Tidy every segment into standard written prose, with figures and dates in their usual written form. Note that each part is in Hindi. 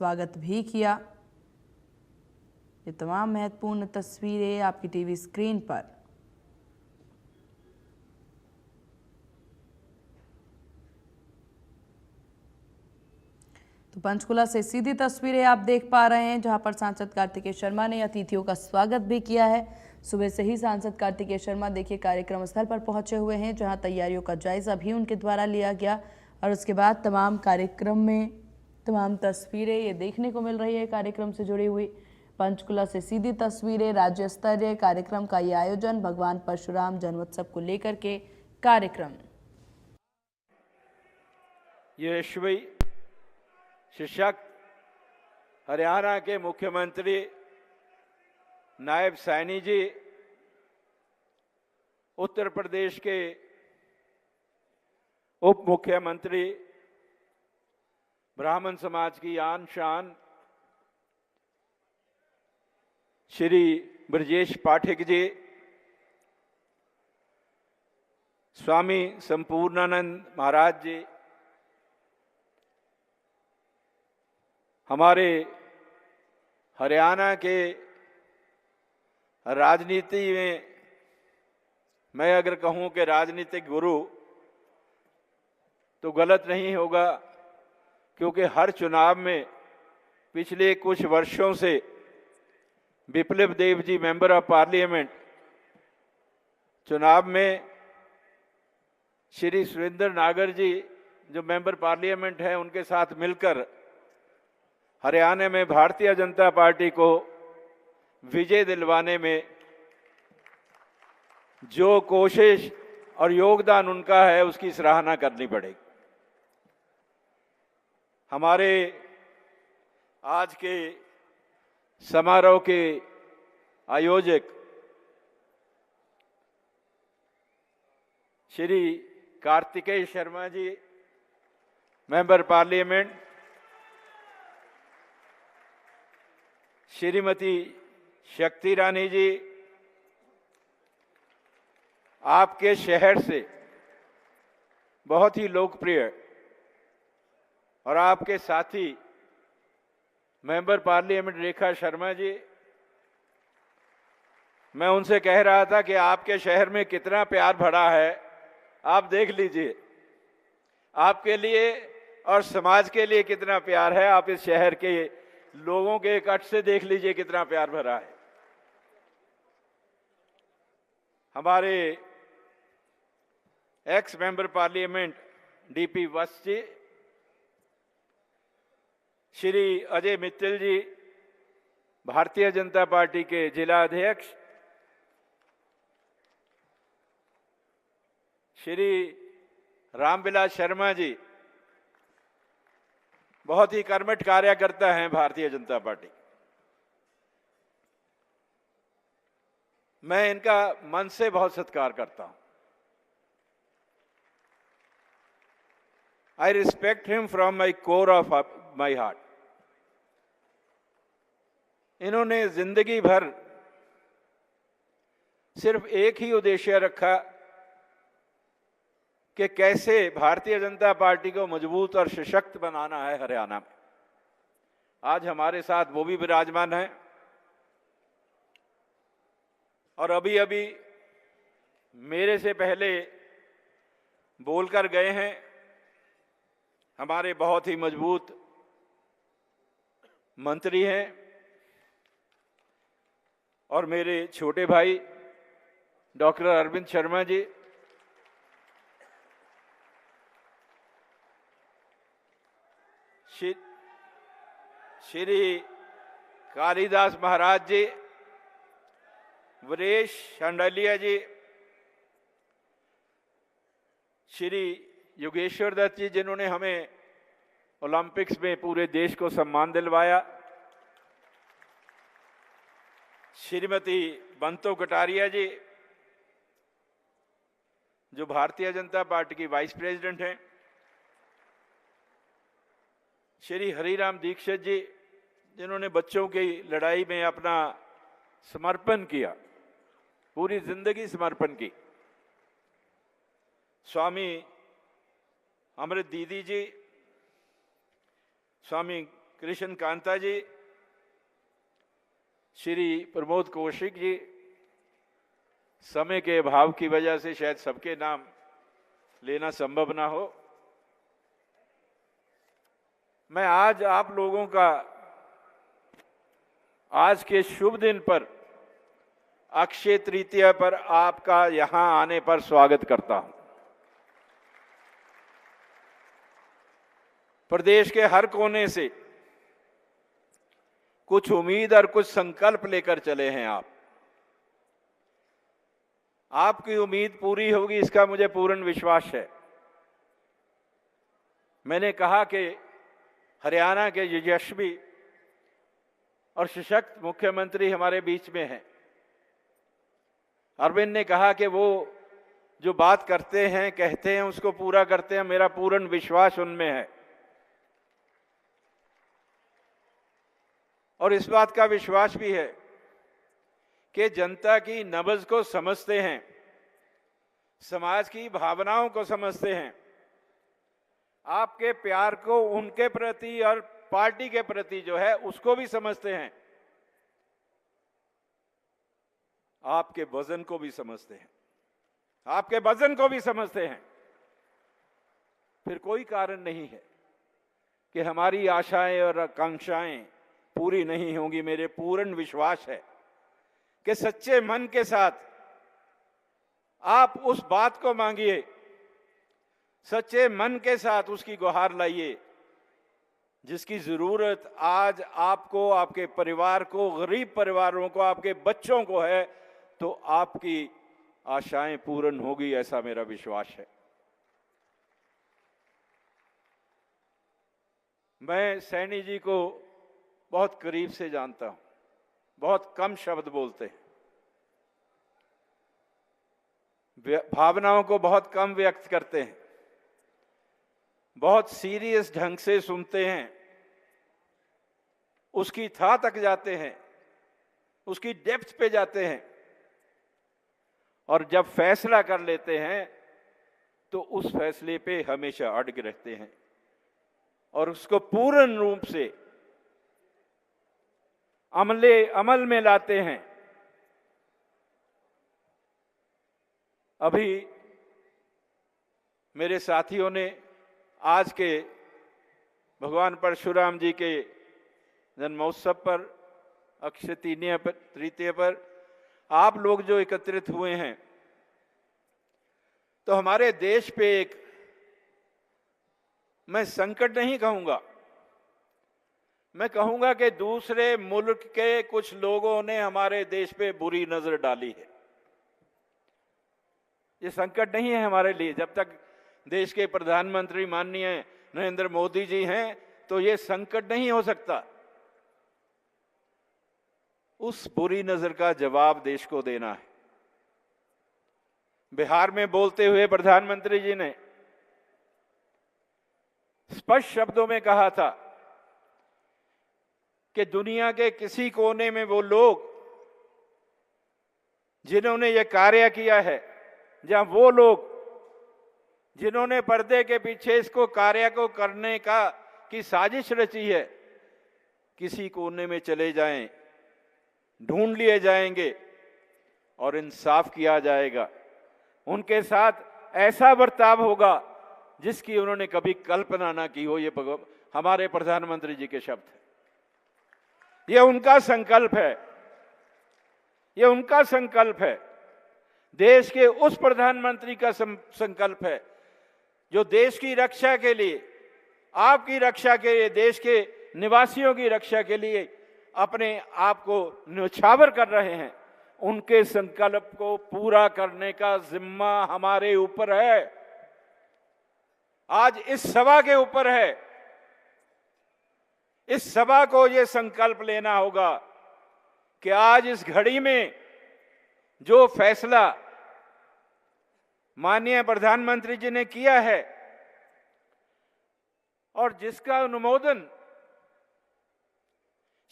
स्वागत भी किया। ये तमाम महत्वपूर्ण तस्वीरें आपकी टीवी स्क्रीन पर। तो पंचकुला से सीधी तस्वीरें आप देख पा रहे हैं, जहां पर सांसद कार्तिकेय शर्मा ने अतिथियों का स्वागत भी किया है। सुबह से ही सांसद कार्तिकेय शर्मा देखिए कार्यक्रम स्थल पर पहुंचे हुए हैं, जहां तैयारियों का जायजा भी उनके द्वारा लिया गया और उसके बाद तमाम कार्यक्रम में तमाम तस्वीरें ये देखने को मिल रही है। कार्यक्रम से जुड़ी हुई पंचकुला से सीधी तस्वीरें, राज्य स्तरीय कार्यक्रम का ये आयोजन, भगवान परशुराम जन्मोत्सव को लेकर के कार्यक्रम। यशस्वी शिक्षक हरियाणा के मुख्यमंत्री नायब सैनी जी, उत्तर प्रदेश के उप मुख्यमंत्री, ब्राह्मण समाज की आन शान श्री ब्रजेश पाठक जी, स्वामी संपूर्णानंद महाराज जी, हमारे हरियाणा के राजनीति में मैं अगर कहूं कि राजनीतिक गुरु तो गलत नहीं होगा, क्योंकि हर चुनाव में पिछले कुछ वर्षों से विप्लव Dev ji member of parliament चुनाव में, श्री सुरेंद्र नागर जी जो मेंबर पार्लियामेंट हैं उनके साथ मिलकर हरियाणा में भारतीय जनता पार्टी को विजय दिलवाने में जो कोशिश और योगदान उनका है उसकी सराहना करनी पड़ेगी। हमारे आज के समारोह के आयोजक श्री कार्तिकेय शर्मा जी, मेंबर पार्लियामेंट, श्रीमती शक्ति रानी जी, आपके शहर से बहुत ही लोकप्रिय और आपके साथी मेंबर पार्लियामेंट रेखा शर्मा जी, मैं उनसे कह रहा था कि आपके शहर में कितना प्यार भरा है, आप देख लीजिए, आपके लिए और समाज के लिए कितना प्यार है, आप इस शहर के लोगों के इकट्ठ से देख लीजिए कितना प्यार भरा है। हमारे एक्स मेंबर पार्लियामेंट डीपी वत्स जी, श्री अजय मित्तल जी, भारतीय जनता पार्टी के जिला अध्यक्ष, श्री रामविलास शर्मा जी, बहुत ही कर्मठ कार्यकर्ता हैं भारतीय जनता पार्टी। मैं इनका मन से बहुत सत्कार करता हूं। I respect him from my core of my heart. इन्होंने जिंदगी भर सिर्फ एक ही उद्देश्य रखा कि कैसे भारतीय जनता पार्टी को मजबूत और सशक्त बनाना है हरियाणा में। आज हमारे साथ वो भी विराजमान हैं और अभी अभी मेरे से पहले बोलकर गए हैं हमारे बहुत ही मजबूत मंत्री हैं और मेरे छोटे भाई डॉक्टर अरविंद शर्मा जी, श्री कालिदास महाराज जी, वीरेश शांडलिया जी, श्री योगेश्वर दत्त जी जिन्होंने हमें ओलंपिक्स में पूरे देश को सम्मान दिलवाया, श्रीमती बंतो कटारिया जी जो भारतीय जनता पार्टी की वाइस प्रेसिडेंट हैं, श्री हरिराम दीक्षित जी जिन्होंने बच्चों की लड़ाई में अपना समर्पण किया, पूरी जिंदगी समर्पण की, स्वामी अमृत दीदी जी, स्वामी कृष्ण कांता जी, श्री प्रमोद कौशिक जी, समय के अभाव की वजह से शायद सबके नाम लेना संभव ना हो। मैं आज आप लोगों का आज के शुभ दिन पर, अक्षय तृतीया पर आपका यहां आने पर स्वागत करता हूं। प्रदेश के हर कोने से कुछ उम्मीद और कुछ संकल्प लेकर चले हैं आप। आपकी उम्मीद पूरी होगी, इसका मुझे पूर्ण विश्वास है। मैंने कहा कि हरियाणा के यशस्वी और सशक्त मुख्यमंत्री हमारे बीच में हैं। अरविंद ने कहा कि वो जो बात करते हैं, कहते हैं, उसको पूरा करते हैं। मेरा पूर्ण विश्वास उनमें है और इस बात का विश्वास भी है कि जनता की नब्ज को समझते हैं, समाज की भावनाओं को समझते हैं, आपके प्यार को उनके प्रति और पार्टी के प्रति जो है उसको भी समझते हैं, आपके वजन को भी समझते हैं, आपके वजन को भी समझते हैं। फिर कोई कारण नहीं है कि हमारी आशाएं और आकांक्षाएं पूरी नहीं होंगी। मेरे पूर्ण विश्वास है कि सच्चे मन के साथ आप उस बात को मांगिए, सच्चे मन के साथ उसकी गुहार लाइए जिसकी जरूरत आज आपको, आपके परिवार को, गरीब परिवारों को, आपके बच्चों को है, तो आपकी आशाएं पूर्ण होगी, ऐसा मेरा विश्वास है। मैं सैनी जी को बहुत करीब से जानता हूं, बहुत कम शब्द बोलते हैं, भावनाओं को बहुत कम व्यक्त करते हैं, बहुत सीरियस ढंग से सुनते हैं, उसकी था तक जाते हैं, उसकी डेप्थ पे जाते हैं और जब फैसला कर लेते हैं तो उस फैसले पे हमेशा अड़ग रहते हैं और उसको पूर्ण रूप से अमल में लाते हैं। अभी मेरे साथियों ने आज के भगवान परशुराम जी के जन्मोत्सव पर, अक्षय तृतीया पर आप लोग जो एकत्रित हुए हैं, तो हमारे देश पे एक, मैं संकट नहीं कहूंगा, मैं कहूंगा कि दूसरे मुल्क के कुछ लोगों ने हमारे देश पे बुरी नजर डाली है। ये संकट नहीं है हमारे लिए। जब तक देश के प्रधानमंत्री माननीय नरेंद्र मोदी जी हैं तो ये संकट नहीं हो सकता। उस बुरी नजर का जवाब देश को देना है। बिहार में बोलते हुए प्रधानमंत्री जी ने स्पष्ट शब्दों में कहा था कि दुनिया के किसी कोने में वो लोग जिन्होंने ये कार्य किया है, जहां वो लोग जिन्होंने पर्दे के पीछे इसको कार्य को करने की साजिश रची है, किसी कोने में चले जाएं, ढूंढ लिए जाएंगे और इंसाफ किया जाएगा। उनके साथ ऐसा बर्ताव होगा जिसकी उन्होंने कभी कल्पना ना की हो। ये हमारे प्रधानमंत्री जी के शब्द हैं। ये उनका संकल्प है, ये उनका संकल्प है। देश के उस प्रधानमंत्री का संकल्प है जो देश की रक्षा के लिए, आपकी रक्षा के लिए, देश के निवासियों की रक्षा के लिए अपने आप को न्यौछावर कर रहे हैं। उनके संकल्प को पूरा करने का जिम्मा हमारे ऊपर है, आज इस सभा के ऊपर है। इस सभा को यह संकल्प लेना होगा कि आज इस घड़ी में जो फैसला माननीय प्रधानमंत्री जी ने किया है और जिसका अनुमोदन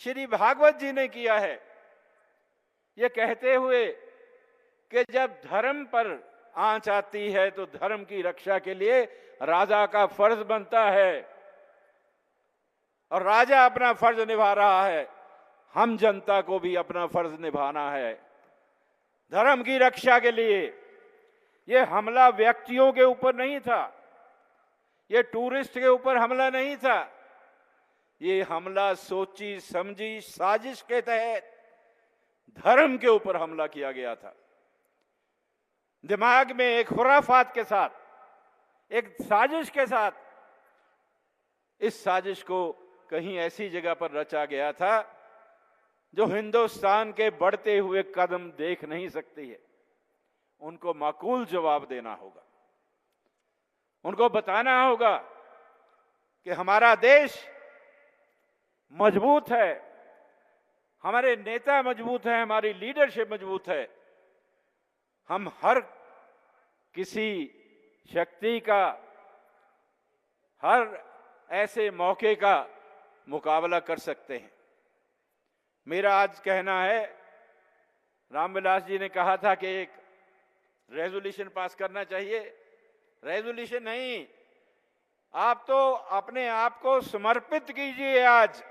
श्री भागवत जी ने किया है, ये कहते हुए कि जब धर्म पर आंच आती है तो धर्म की रक्षा के लिए राजा का फर्ज बनता है। और राजा अपना फर्ज निभा रहा है, हम जनता को भी अपना फर्ज निभाना है। धर्म की रक्षा के लिए ये हमला व्यक्तियों के ऊपर नहीं था, ये टूरिस्ट के ऊपर हमला नहीं था, ये हमला सोची समझी साजिश के तहत धर्म के ऊपर हमला किया गया था। दिमाग में एक खुराफात के साथ, एक साजिश के साथ, इस साजिश को कहीं ऐसी जगह पर रचा गया था जो हिंदुस्तान के बढ़ते हुए कदम देख नहीं सकती है। उनको माकूल जवाब देना होगा, उनको बताना होगा कि हमारा देश मजबूत है, हमारे नेता मजबूत हैं, हमारी लीडरशिप मजबूत है। हम हर किसी शक्ति का, हर ऐसे मौके का मुकाबला कर सकते हैं। मेरा आज कहना है, रामविलास जी ने कहा था कि एक रेजोल्यूशन पास करना चाहिए। रेजोल्यूशन नहीं, आप तो अपने आप को समर्पित कीजिए, आज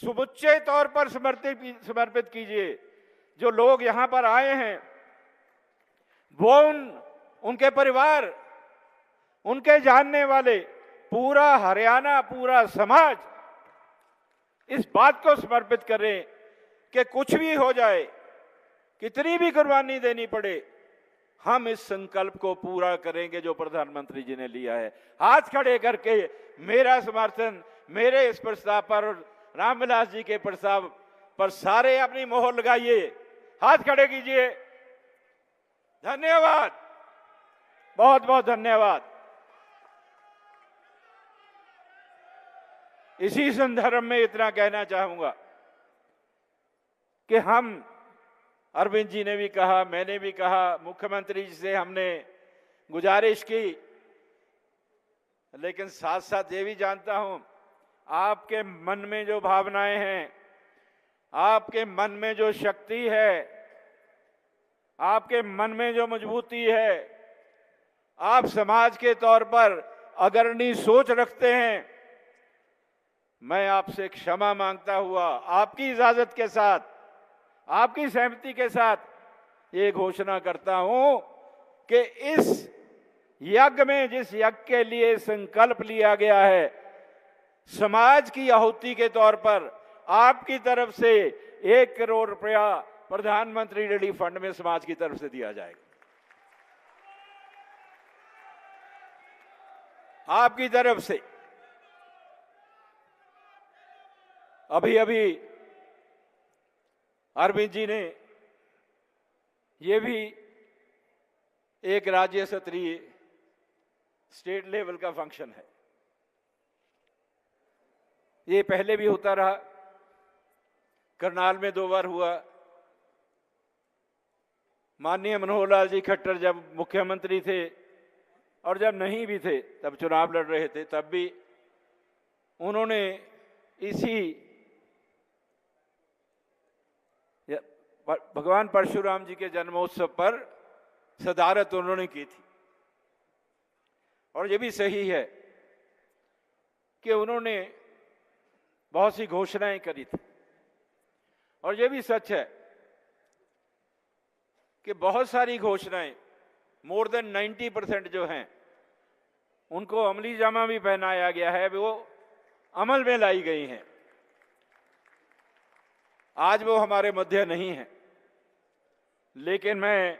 सुमुच्चे तौर पर समर्पित कीजिए। जो लोग यहां पर आए हैं वो उनके परिवार, उनके जानने वाले, पूरा हरियाणा, पूरा समाज इस बात को समर्पित करें कि कुछ भी हो जाए, कितनी भी कुर्बानी देनी पड़े, हम इस संकल्प को पूरा करेंगे जो प्रधानमंत्री जी ने लिया है। हाथ खड़े करके मेरा समर्थन मेरे इस प्रस्ताव पर, रामविलास जी के प्रस्ताव पर सारे अपनी मोहर लगाइए, हाथ खड़े कीजिए। धन्यवाद, बहुत बहुत धन्यवाद। इसी संदर्भ में इतना कहना चाहूंगा कि हम, अरविंद जी ने भी कहा, मैंने भी कहा, मुख्यमंत्री जी से हमने गुजारिश की, लेकिन साथ साथ ये भी जानता हूं आपके मन में जो भावनाएं हैं, आपके मन में जो शक्ति है, आपके मन में जो मजबूती है, आप समाज के तौर पर अग्रणी सोच रखते हैं। मैं आपसे क्षमा मांगता हुआ, आपकी इजाजत के साथ, आपकी सहमति के साथ ये घोषणा करता हूं कि इस यज्ञ में, जिस यज्ञ के लिए संकल्प लिया गया है, समाज की आहुति के तौर पर आपकी तरफ से 1 करोड़ रुपया प्रधानमंत्री रिलीफ फंड में समाज की तरफ से दिया जाएगा। आपकी तरफ से। अभी अभी अरविंद जी ने ये भी एक राज्य स्तरीय स्टेट लेवल का फंक्शन है, ये पहले भी होता रहा, करनाल में 2 बार हुआ। माननीय मनोहर लाल जी खट्टर जब मुख्यमंत्री थे और जब नहीं भी थे, तब चुनाव लड़ रहे थे, तब भी उन्होंने इसी भगवान परशुराम जी के जन्मोत्सव पर सदारत उन्होंने की थी। और ये भी सही है कि उन्होंने बहुत सी घोषणाएं करी थी, और ये भी सच है कि बहुत सारी घोषणाएं, मोर देन 90% जो हैं, उनको अमली जामा भी पहनाया गया है, वो अमल में लाई गई हैं। आज वो हमारे मध्य नहीं है, लेकिन मैं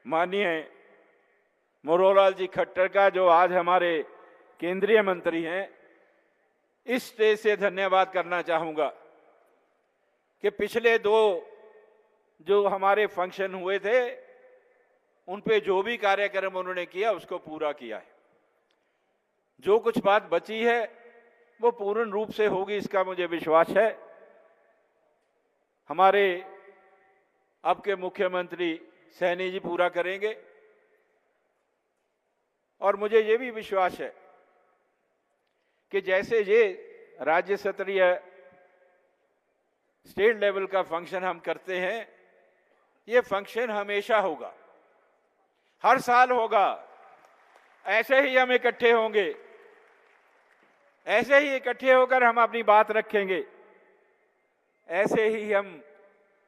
माननीय मनोहर लाल जी खट्टर का, जो आज हमारे केंद्रीय मंत्री हैं, इस स्टेज से धन्यवाद करना चाहूंगा कि पिछले 2 जो हमारे फंक्शन हुए थे, उन पे जो भी कार्यक्रम उन्होंने किया उसको पूरा किया है। जो कुछ बात बची है वो पूर्ण रूप से होगी, इसका मुझे विश्वास है। हमारे अब के मुख्यमंत्री सैनी जी पूरा करेंगे, और मुझे ये भी विश्वास है कि जैसे ये राज्य स्तरीय स्टेट लेवल का फंक्शन हम करते हैं, ये फंक्शन हमेशा होगा, हर साल होगा, ऐसे ही हम इकट्ठे होंगे। ऐसे ही इकट्ठे होकर हम अपनी बात रखेंगे, ऐसे ही हम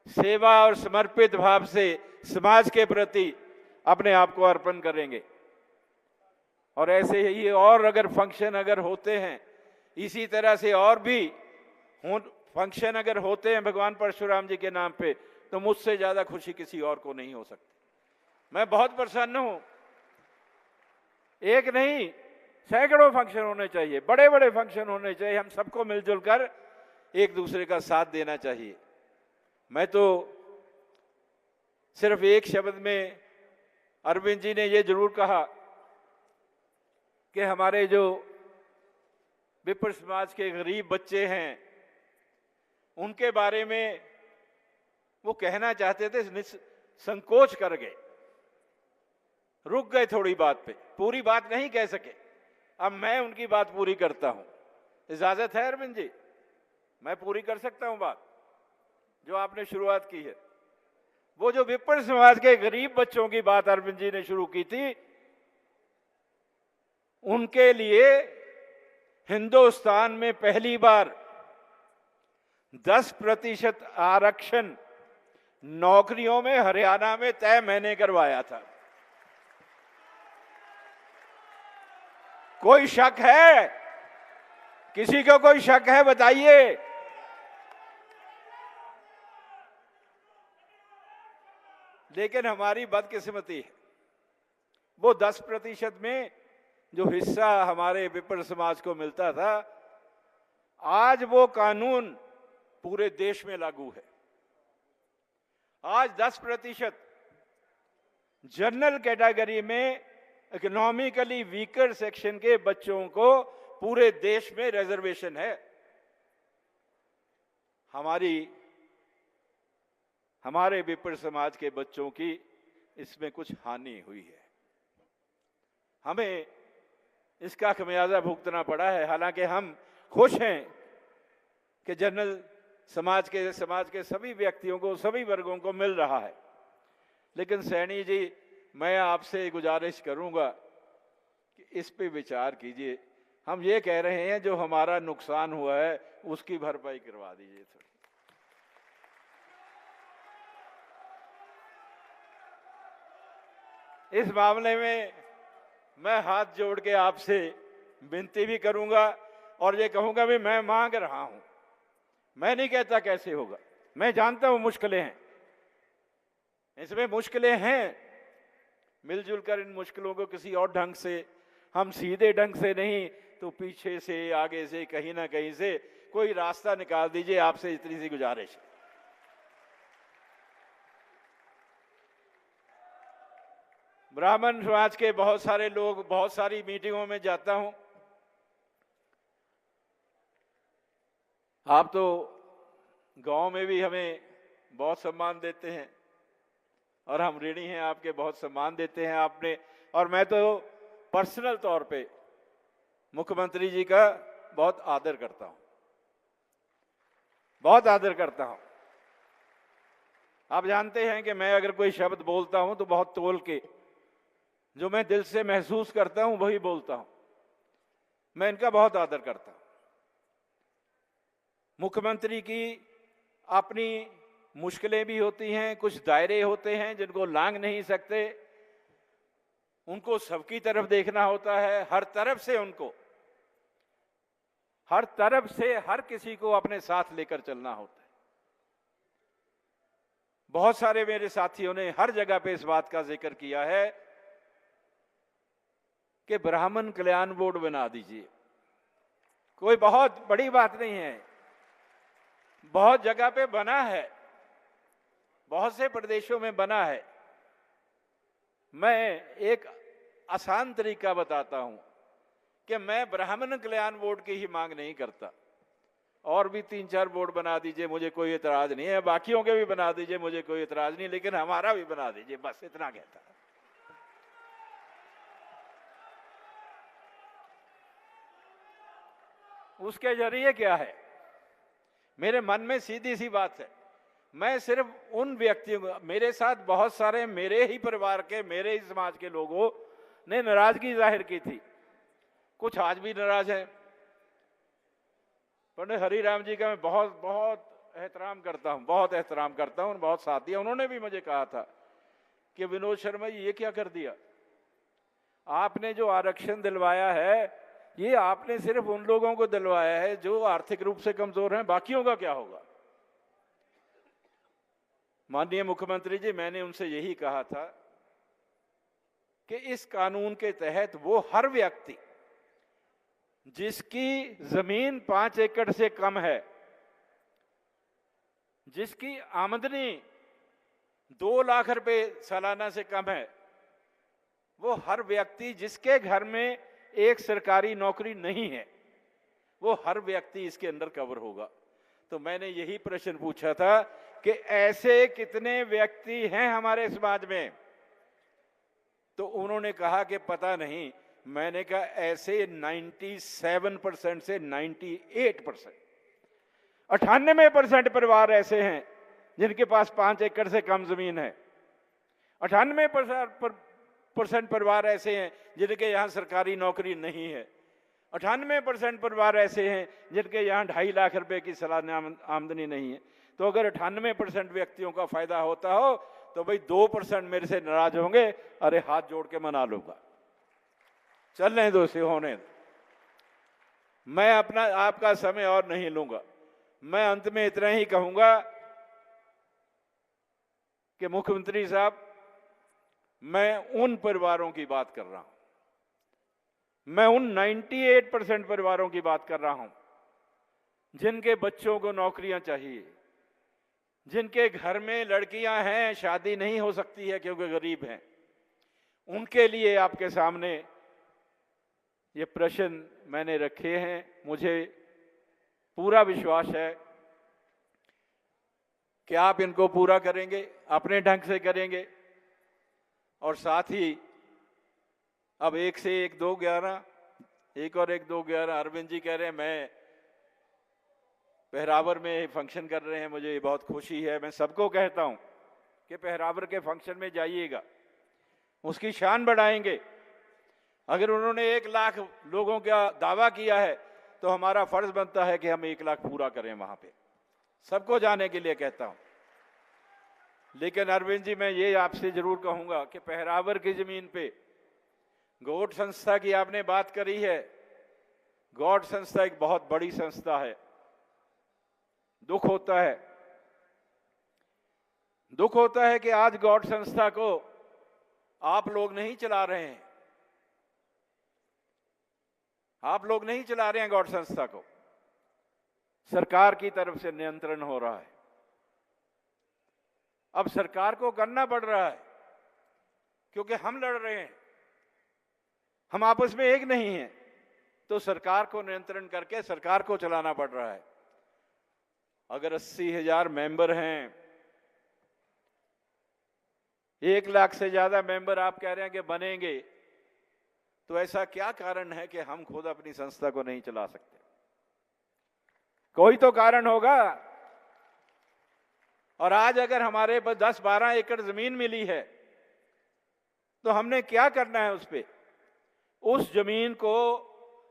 सेवा और समर्पित भाव से समाज के प्रति अपने आप को अर्पण करेंगे। और ऐसे ही और अगर फंक्शन अगर होते हैं, इसी तरह से और भी फंक्शन अगर होते हैं भगवान परशुराम जी के नाम पे, तो मुझसे ज्यादा खुशी किसी और को नहीं हो सकती। मैं बहुत प्रसन्न हूं। एक नहीं, सैकड़ों फंक्शन होने चाहिए, बड़े बड़े फंक्शन होने चाहिए। हम सबको मिलजुल कर एक दूसरे का साथ देना चाहिए। मैं तो सिर्फ एक शब्द में, अरविंद जी ने ये जरूर कहा कि हमारे जो विप्र समाज के गरीब बच्चे हैं, उनके बारे में वो कहना चाहते थे, संकोच कर गए, रुक गए थोड़ी बात पे, पूरी बात नहीं कह सके। अब मैं उनकी बात पूरी करता हूं। इजाजत है अरविंद जी? मैं पूरी कर सकता हूं बात जो आपने शुरुआत की है। वो जो विप्र समाज के गरीब बच्चों की बात अरविंद जी ने शुरू की थी, उनके लिए हिंदुस्तान में पहली बार 10% आरक्षण नौकरियों में हरियाणा में तय मैंने करवाया था। कोई शक है? किसी को कोई शक है? बताइए। लेकिन हमारी बदकिस्मती है, वो 10% में जो हिस्सा हमारे विप्र समाज को मिलता था, आज वो कानून पूरे देश में लागू है। आज 10% जनरल कैटेगरी में इकोनॉमिकली वीकर सेक्शन के बच्चों को पूरे देश में रिजर्वेशन है। हमारे विप्र समाज के बच्चों की इसमें कुछ हानि हुई है। हमें इसका खमियाजा भुगतना पड़ा है। हालांकि हम खुश हैं कि जनरल समाज के सभी व्यक्तियों को, सभी वर्गों को मिल रहा है। लेकिन सैनी जी, मैं आपसे गुजारिश करूंगा कि इस पे विचार कीजिए। हम ये कह रहे हैं जो हमारा नुकसान हुआ है उसकी भरपाई करवा दीजिए थोड़ी। इस मामले में मैं हाथ जोड़ के आपसे विनती भी करूंगा और ये कहूंगा भी मैं मांग रहा हूं। मैं नहीं कहता कैसे होगा, मैं जानता हूं मुश्किलें हैं, इसमें मुश्किलें हैं। मिलजुल कर इन मुश्किलों को किसी और ढंग से, हम सीधे ढंग से नहीं तो पीछे से, आगे से, कहीं ना कहीं से कोई रास्ता निकाल दीजिए। आपसे इतनी सी गुजारिश है। ब्राह्मण समाज के बहुत सारे लोग, बहुत सारी मीटिंगों में जाता हूं। आप तो गांव में भी हमें बहुत सम्मान देते हैं और हम ऋणी हैं आपके, बहुत सम्मान देते हैं आपने। और मैं तो पर्सनल तौर पे मुख्यमंत्री जी का बहुत आदर करता हूं, बहुत आदर करता हूं। आप जानते हैं कि मैं अगर कोई शब्द बोलता हूं तो बहुत तोल के, जो मैं दिल से महसूस करता हूं वही बोलता हूं। मैं इनका बहुत आदर करता हूं। मुख्यमंत्री की अपनी मुश्किलें भी होती हैं, कुछ दायरे होते हैं जिनको लांघ नहीं सकते, उनको सबकी तरफ देखना होता है, हर तरफ से उनको, हर तरफ से हर किसी को अपने साथ लेकर चलना होता है। बहुत सारे मेरे साथियों ने हर जगह पे इस बात का जिक्र किया है कि ब्राह्मण कल्याण बोर्ड बना दीजिए। कोई बहुत बड़ी बात नहीं है, बहुत जगह पे बना है, बहुत से प्रदेशों में बना है। मैं एक आसान तरीका बताता हूं कि मैं ब्राह्मण कल्याण बोर्ड की ही मांग नहीं करता। और भी 3-4 बोर्ड बना दीजिए, मुझे कोई एतराज नहीं है। बाकियों के भी बना दीजिए, मुझे कोई एतराज नहीं, लेकिन हमारा भी बना दीजिए, बस इतना कहता। उसके जरिए क्या है, मेरे मन में सीधी सी बात है, मैं सिर्फ उन व्यक्तियों को, मेरे साथ बहुत सारे मेरे ही परिवार के, मेरे ही समाज के लोगों ने नाराजगी जाहिर की थी, कुछ आज भी नाराज हैं, पंडित हरिराम जी का मैं बहुत बहुत एहतराम करता हूँ, बहुत एहतराम करता हूँ, बहुत साथ दिया। उन्होंने भी मुझे कहा था कि विनोद शर्मा जी ये क्या कर दिया, आपने जो आरक्षण दिलवाया है ये आपने सिर्फ उन लोगों को दिलवाया है जो आर्थिक रूप से कमजोर हैं, बाकियों का क्या होगा। माननीय मुख्यमंत्री जी, मैंने उनसे यही कहा था कि इस कानून के तहत वो हर व्यक्ति जिसकी जमीन 5 एकड़ से कम है, जिसकी आमदनी 2 लाख रुपए सालाना से कम है, वो हर व्यक्ति जिसके घर में एक सरकारी नौकरी नहीं है, वो हर व्यक्ति इसके अंदर कवर होगा। तो मैंने यही प्रश्न पूछा था कि ऐसे कितने व्यक्ति हैं हमारे समाज में, तो उन्होंने कहा कि पता नहीं। मैंने कहा ऐसे 97% से 98%, 98% परिवार ऐसे हैं जिनके पास 5 एकड़ से कम जमीन है। 98% परिवार ऐसे हैं जिनके यहाँ सरकारी नौकरी नहीं है। 98% परिवार ऐसे हैं जिनके यहाँ 2.5 लाख रुपए की सालाना आमदनी नहीं है। तो अगर 98% व्यक्तियों का फायदा होता हो तो भाई 2% मेरे से नाराज होंगे, अरे हाथ जोड़ के मना लूंगा, चलने दो, से होने दो। मैं अपना आपका समय और नहीं लूंगा। मैं अंत में इतना ही कहूंगा कि मुख्यमंत्री साहब, मैं उन परिवारों की बात कर रहा हूं, मैं उन 98% परिवारों की बात कर रहा हूं जिनके बच्चों को नौकरियां चाहिए, जिनके घर में लड़कियां हैं, शादी नहीं हो सकती है क्योंकि गरीब हैं। उनके लिए आपके सामने ये प्रश्न मैंने रखे हैं। मुझे पूरा विश्वास है कि आप इनको पूरा करेंगे, अपने ढंग से करेंगे। और साथ ही अब 1 से 1 2 11, 1 और 1 2 11, अरविंद जी कह रहे हैं मैं पहरावर में फंक्शन कर रहे हैं, मुझे ये बहुत खुशी है। मैं सबको कहता हूं कि पहरावर के फंक्शन में जाइएगा, उसकी शान बढ़ाएंगे। अगर उन्होंने 1 लाख लोगों का दावा किया है तो हमारा फर्ज बनता है कि हम 1 लाख पूरा करें वहां पे, सबको जाने के लिए कहता हूं। लेकिन अरविंद जी, मैं ये आपसे जरूर कहूंगा कि पहरावर की जमीन पे गौड़ संस्था की आपने बात करी है। गौड़ संस्था एक बहुत बड़ी संस्था है। दुख होता है कि आज गौड़ संस्था को आप लोग नहीं चला रहे हैं, आप लोग नहीं चला रहे हैं गौड़ संस्था को, सरकार की तरफ से नियंत्रण हो रहा है। अब सरकार को करना पड़ रहा है क्योंकि हम लड़ रहे हैं, हम आपस में एक नहीं हैं, तो सरकार को नियंत्रण करके सरकार को चलाना पड़ रहा है। अगर 80,000 मेंबर हैं, 1 लाख से ज्यादा मेंबर आप कह रहे हैं कि बनेंगे, तो ऐसा क्या कारण है कि हम खुद अपनी संस्था को नहीं चला सकते? कोई तो कारण होगा। और आज अगर हमारे पास 10-12 एकड़ जमीन मिली है तो हमने क्या करना है उस पे? उस जमीन को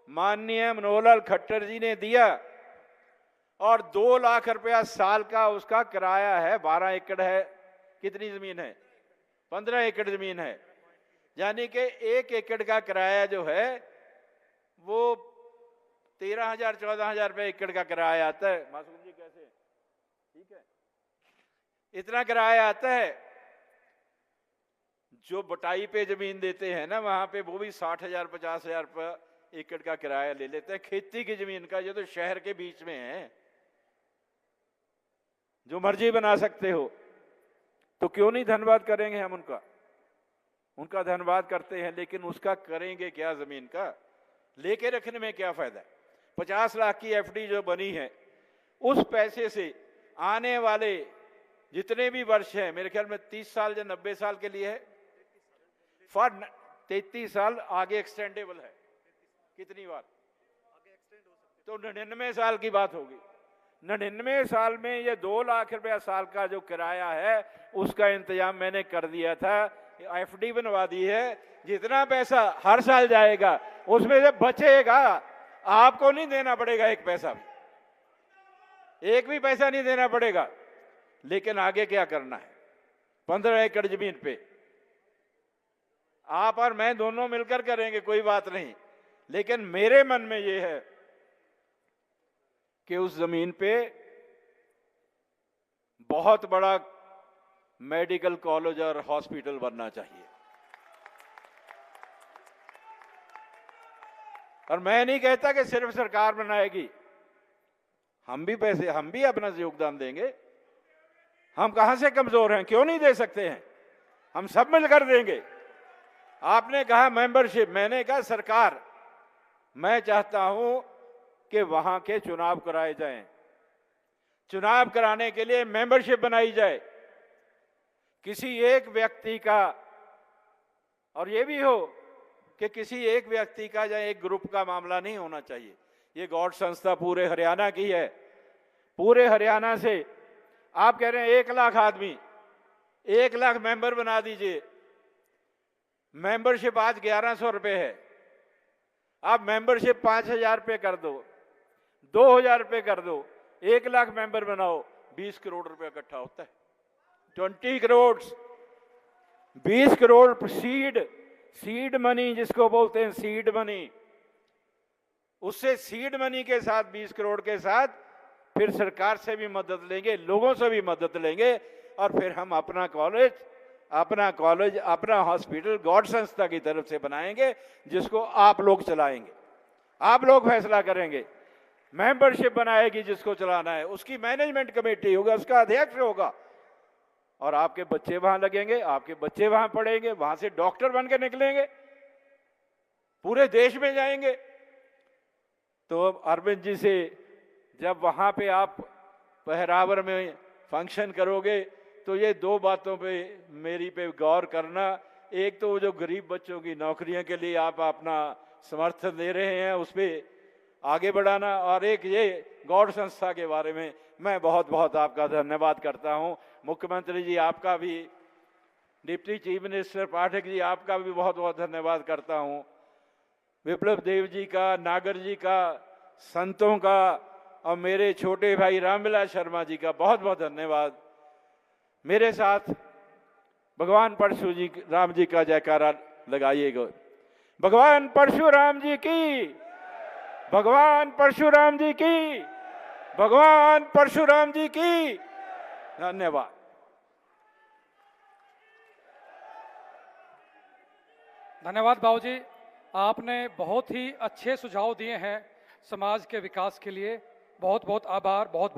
माननीय मनोहर लाल खट्टर जी ने दिया और 2 लाख रुपया साल का उसका किराया है। 12 एकड़ है, कितनी जमीन है? 15 एकड़ जमीन है, यानी कि 1 एकड़ का किराया जो है वो 13,000-14,000 रुपये एकड़ का किराया आता है। मासूम जी कैसे? ठीक है, इतना किराया आता है। जो बटाई पे जमीन देते हैं ना, वहां पे वो भी 60,000-50,000 रुपये एकड़ का किराया ले लेते हैं खेती की जमीन का। ये तो शहर के बीच में है, जो मर्जी बना सकते हो। तो क्यों नहीं धन्यवाद करेंगे हम उनका? उनका धन्यवाद करते हैं, लेकिन उसका करेंगे क्या? जमीन का लेके रखने में क्या फायदा है? 50 लाख की एफडी जो बनी है, उस पैसे से आने वाले जितने भी वर्ष हैं, मेरे ख्याल में 30 साल या 90 साल के लिए है, फॉर 33 साल आगे एक्सटेंडेबल है। कितनी बार? तो 99 साल की बात होगी। 99 साल में ये 2 लाख रुपया साल का जो किराया है उसका इंतजाम मैंने कर दिया था। एफडी बनवा दी है। जितना पैसा हर साल जाएगा उसमें से बचेगा, आपको नहीं देना पड़ेगा एक पैसा भी। एक भी पैसा नहीं देना पड़ेगा। लेकिन आगे क्या करना है? 15 एकड़ जमीन पे आप और मैं दोनों मिलकर करेंगे, कोई बात नहीं। लेकिन मेरे मन में ये है कि उस जमीन पे बहुत बड़ा मेडिकल कॉलेज और हॉस्पिटल बनना चाहिए। और मैं नहीं कहता कि सिर्फ सरकार बनाएगी, हम भी अपना योगदान देंगे। हम कहां से कमजोर हैं, क्यों नहीं दे सकते हैं? हम सब मिलकर देंगे। आपने कहा मेंबरशिप, मैंने कहा सरकार, मैं चाहता हूं कि वहां के चुनाव कराए जाएं। चुनाव कराने के लिए मेंबरशिप बनाई जाए। किसी एक व्यक्ति का, और ये भी हो कि किसी एक व्यक्ति का या एक ग्रुप का मामला नहीं होना चाहिए। ये गॉड संस्था पूरे हरियाणा की है। पूरे हरियाणा से आप कह रहे हैं 1 लाख आदमी, 1 लाख मेंबर बना दीजिए। मेंबरशिप आज 1100 रुपये है। आप मेंबरशिप 5000 रुपये कर दो, 2000 रुपये कर दो, 1 लाख मेंबर बनाओ, 20 करोड़ रुपये इकट्ठा होता है। 20 करोड़, 20 करोड़ सीड मनी जिसको बोलते हैं, सीड मनी। उससे सीड मनी के साथ 20 करोड़ के साथ फिर सरकार से भी मदद लेंगे, लोगों से भी मदद लेंगे, और फिर हम अपना कॉलेज, अपना हॉस्पिटल गॉड संस्था की तरफ से बनाएंगे, जिसको आप लोग चलाएंगे। आप लोग फैसला करेंगे। मेंबरशिप बनाएगी जिसको चलाना है, उसकी मैनेजमेंट कमेटी होगा, उसका अध्यक्ष होगा, और आपके बच्चे वहां लगेंगे, आपके बच्चे वहां पढ़ेंगे, वहां से डॉक्टर बन के निकलेंगे, पूरे देश में जाएंगे। तो अरविंद जी से जब वहां पे आप पहरावर में फंक्शन करोगे तो ये 2 बातों पे मेरी पे गौर करना। एक तो वो जो गरीब बच्चों की नौकरियों के लिए आप अपना समर्थन दे रहे हैं, उस पर आगे बढ़ाना, और एक ये गॉड संस्था के बारे में मैं बहुत बहुत आपका धन्यवाद करता हूं। मुख्यमंत्री जी आपका भी, deputy chief minister Pathak ji आपका भी बहुत बहुत धन्यवाद करता हूं। विप्लव देव जी का, नागर जी का, संतों का, और मेरे छोटे भाई रामविलास शर्मा जी का बहुत बहुत धन्यवाद। मेरे साथ भगवान परशुराम जी का जयकारा लगाइएगा। भगवान परशुराम जी की, भगवान परशुराम जी की, भगवान परशुराम जी की। धन्यवाद। धन्यवाद बाबूजी, आपने बहुत ही अच्छे सुझाव दिए हैं समाज के विकास के लिए। बहुत बहुत आभार, बहुत बहुत